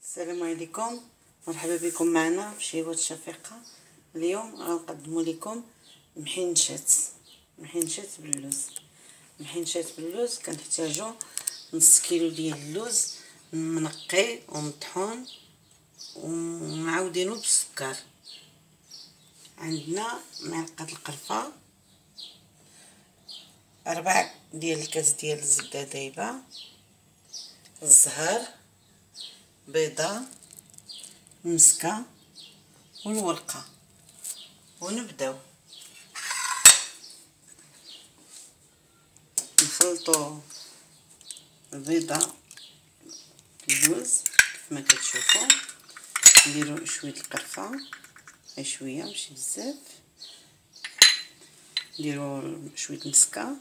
السلام عليكم، مرحبا بكم معنا في شهوة شفيقة. اليوم غنقدم لكم محنشات باللوز. كنحتاجو نص كيلو ديال اللوز منقي ومطحون ومعودينو بالسكر. عندنا معلقه القرفه، 4 ديال الكاس ديال الزبده دايبه، الزهر، بيضه، مسكه والورقه. ونبداو نخلطوا البيضه اللوز كيف ما كتشوفوا. نديروا شويه القرفه، شويه ماشي بزاف، نديروا شويه المسكه،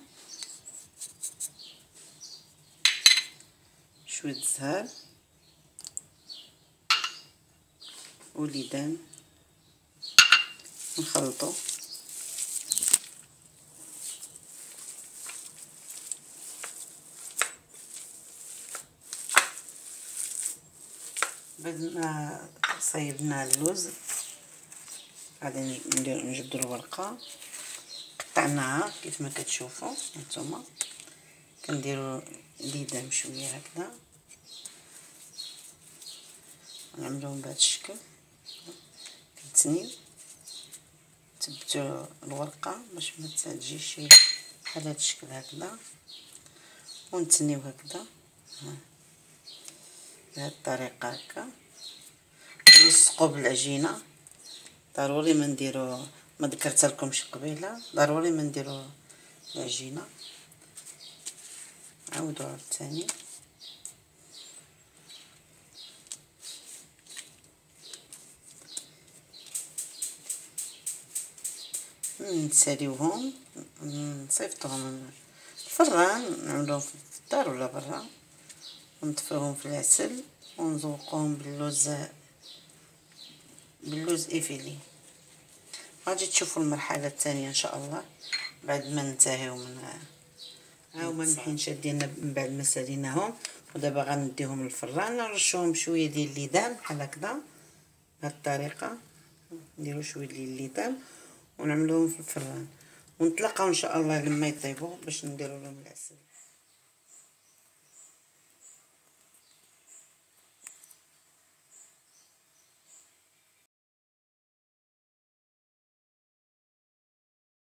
شويه الزهر وليدان، نخلطوا. بعد ما صيبنا اللوز غادي نجبدوا الورقه، قطعناها كيف ما كتشوفوا نتوما. كنديروا ليدان شويه هكذا، نعملوهم بهذا الشكل. كنتنيو تبتوا الورقه باش ما تجيش بحال هذا الشكل هكذا، ونتنيو هكذا بهذه الطريقه هكا. نلصقوا بالعجينه، ضروري ما نديروا، ما ذكرت لكمش قبيله، ضروري ما نديروا العجينه. عاودوا عاوتاني نساليوهم، نصيفطوهم الفران، نعملوهم في الدار ولا برا، ونطفيوهم في العسل ونذوقوهم باللوز افيلي. غادي تشوفوا المرحله الثانيه ان شاء الله بعد ما ننتهيو من ها هما المحنشات ديالنا من بعد ما ساليناهم. ودابا غنديهم للفران، نرشوهم بشويه ديال الليدان بحال هكذا بهذه الطريقه. نديروا شويه ديال الليدان ونعملوهم في الفران، ونتلاقاو ان شاء الله لما يطيبوا باش نديروا لهم العسل.